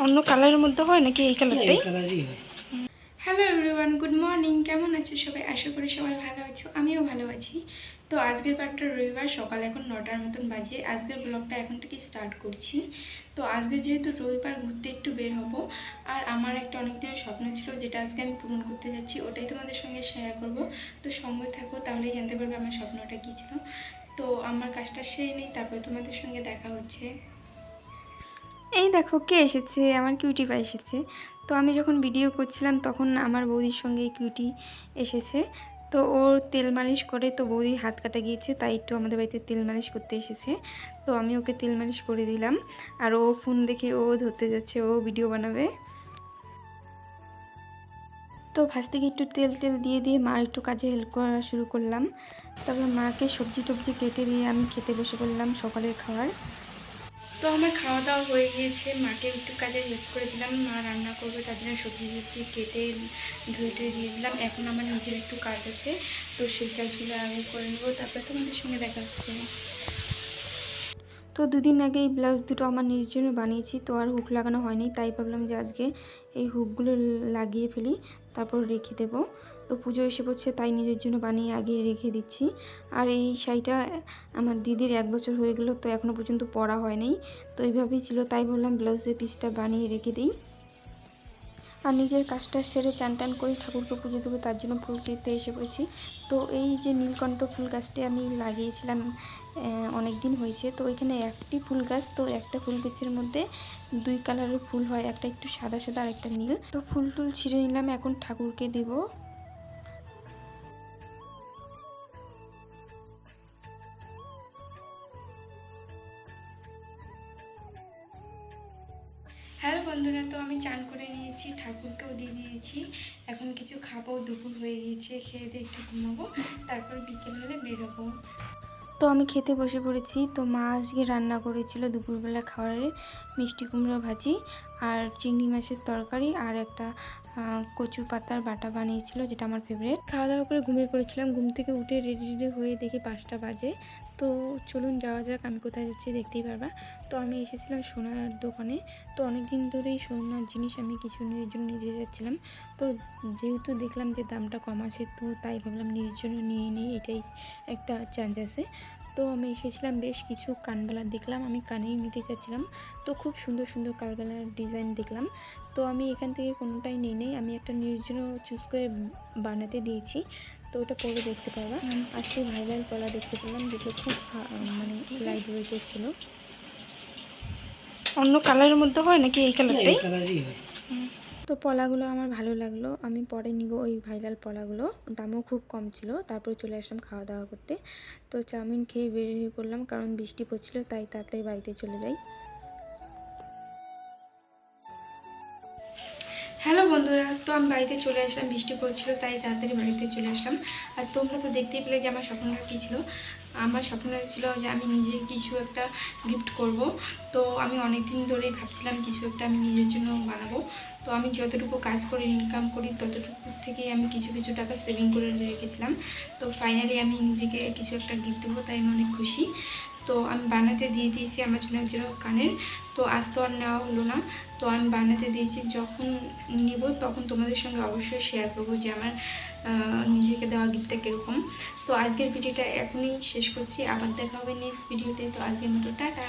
অন্য কালারের মধ্যে হয় নাকি এই কালারটাই? Hello everyone, good morning. কেমন আছো সবাই? আশা করি সবাই ভালো আছো, আমিও ভালো আছি। তো আজকের পার্টটা রবিবার, সকাল এখন 9টার মতন বাজে। আজকের ব্লগটা এখন থেকে স্টার্ট করছি। তো আজকে যেহেতু রবিবার, ঘুরতে একটু বের হব। আর আমার একটা অনেক দিনের স্বপ্ন ছিল, যেটা আজকে আমি পূরণ করতে যাচ্ছি, ওটাই তোমাদের সঙ্গে শেয়ার করব। তো সঙ্গে থাকো, তাহলেই জানতে পারবে আমার স্বপ্নটা কী ছিল। তো আমার কাজটা সেরে নেই, তারপরে তোমাদের সঙ্গে দেখা হচ্ছে। এই দেখো কে এসেছে, আমার কিউটি পা এসেছে। তো আমি যখন ভিডিও করছিলাম তখন আমার বৌদির সঙ্গে এই কিউটি এসেছে। তো ওর তেল মালিশ করে, তো বৌদি হাত কাটা গিয়েছে, তাই একটু আমাদের বাড়িতে তেল মালিশ করতে এসেছে। তো আমি ওকে তেল মালিশ করে দিলাম। আর ও ফোন দেখে ও ধরতে যাচ্ছে, ও ভিডিও বানাবে। তো ফার্স্ট থেকে একটু তেল দিয়ে দিয়ে মার একটু কাজে হেল্প করা শুরু করলাম। তারপর মাকে সবজি টবজি কেটে দিয়ে আমি খেতে বসে পড়লাম সকালের খাবার। তো আমার খাওয়া দাওয়া হয়ে গিয়েছে, মাকে একটু কাজে হেল্প করে দিলাম। মা রান্না করবে, তার জন্য সবজি কেটে ধুয়ে দিয়ে দিলাম। এখন আমার নিজের একটু কাজ আছে, তো সেই কাজগুলো আগে করে নেবো, তারপরে তোমাদের সঙ্গে দেখা হচ্ছে। তো দুদিন আগে এই ব্লাউজ দুটো আমার নিজের জন্য বানিয়েছি, তো আর হুক লাগানো হয়নি, তাই ভাবলাম যে আজকে এই হুকগুলো লাগিয়ে ফেলি, তারপর রেখে দেবো। তো পুজো এসে পড়ছে, তাই নিজের জন্য বানিয়ে আগে রেখে দিচ্ছি। আর এই শাড়িটা আমার দিদির 1 বছর হয়ে গেল, তো এখনও পর্যন্ত পরা হয়নি। তো এইভাবেই ছিল, তাই বললাম ব্লাউজের পিসটা বানিয়ে রেখে দিই। আর নিজের কাজটা সেরে চান টান করে ঠাকুরকে পুজো দেবো, তার জন্য ফুল চিনতে এসে পড়েছি। তো এই যে নীলকণ্ঠ ফুল গাছটি আমি লাগিয়েছিলাম অনেক দিন হয়েছে। তো এখানে একটি ফুল গাছ, তো একটা ফুল গাছের মধ্যে 2 কালারের ফুল হয়, একটা একটু সাদা সাদা আর একটা নীল। তো ফুল টুল ছিঁড়ে নিলাম, এখন ঠাকুরকে দেবো। হ্যালো বন্ধুরা, তো আমি চান করে নিয়েছি, ঠাকুরকেও দিয়ে দিয়েছি। এখন কিছু খাবো, দুপুর হয়ে গিয়েছে, খেয়ে দিয়ে একটু ঘুমাবো, তারপর বিকেল হলে বেরোবো। তো আমি খেতে বসে পড়েছি। তো মা আজকে রান্না করেছিল দুপুরবেলা খাবারে মিষ্টি কুমড়ো ভাজি আর চিংড়ি মাছের তরকারি, আর একটা কচু পাতার বাটা বানিয়েছিল, যেটা আমার ফেভারিট। খাওয়া দাওয়া করে ঘুমিয়ে পড়েছিলাম। ঘুম থেকে উঠে রেডি হয়ে দেখি 5টা বাজে। তো চলুন যাওয়া যাক, আমি কোথায় যাচ্ছি দেখতেই পারবা। তো আমি এসেছিলাম সোনার দোকানে। তো অনেক দিন ধরেই সোনার জিনিস আমি কিছু নিজের জন্য নিতে যাচ্ছিলাম। তো যেহেতু দেখলাম যে দামটা কম আছে, তো তাই ভাবলাম নিজের জন্য নিয়ে নিই, এটাই একটা চান্স আছে। তো আমি এসেছিলাম, বেশ কিছু কানবালা দেখলাম, আমি কানেই নিতে চাচ্ছিলাম। তো খুব সুন্দর সুন্দর কানবালার ডিজাইন দেখলাম। তো আমি এখান থেকে কোনোটাই নেই, আমি একটা নিজের জন্য চুজ করে বানাতে দিয়েছি। তো ওটা পরে দেখতে পারবা। আর সেই ভাইরাল পলা দেখতে পেলাম, যেগুলো খুব মানে লাইট ওয়েটের ছিল। অন্য কালারের মধ্যে হয় নাকি এই কালারটাই? তো পলাগুলো আমার ভালো লাগলো, আমি পরে নিব ওই ভাইরাল পলাগুলো। দামও খুব কম ছিল। তারপর চলে আসলাম খাওয়া দাওয়া করতে। তো চাউমিন খেয়ে বের হয়ে পড়লাম, কারণ বৃষ্টি পড়ছিল, তাই তাড়াতাড়ি বাড়িতে চলে যাই। হ্যালো বন্ধুরা, তো আমি বাড়িতে চলে আসলাম, বৃষ্টি পড়ছিল, তাই তাড়াতাড়ি বাড়িতে চলে আসলাম। আর তোমরা তো দেখতেই পেলে যে আমার স্বপ্নটা কী ছিল। আমার স্বপ্নটা ছিল যে আমি নিজে কিছু একটা গিফট করব। তো আমি অনেক দিন ধরেই ভাবছিলাম কিছু একটা আমি নিজের জন্য বানাবো। তো আমি যতটুকু কাজ করি, ইনকাম করি, ততটুকু থেকেই আমি কিছু কিছু টাকা সেভিং করে রেখেছিলাম। তো ফাইনালি আমি নিজেকে কিছু একটা গিফট দেবো, তাই আমি অনেক খুশি। তো আমি বানাতে দিয়ে দিয়েছি আমার জন্য একজোড়া কানের। তো আজ তো আর নেওয়া হলো না। তো আমি বানাতে দিয়েছি, যখন নিব তখন তোমাদের সঙ্গে অবশ্যই শেয়ার করবো যে আমার নিজেকে দেওয়া গিফটটা কীরকম। তো আজকের ভিডিওটা এখনই শেষ করছি, আবার দেখা হবে নেক্সট ভিডিওতে। তো আজকের মতো টাটা।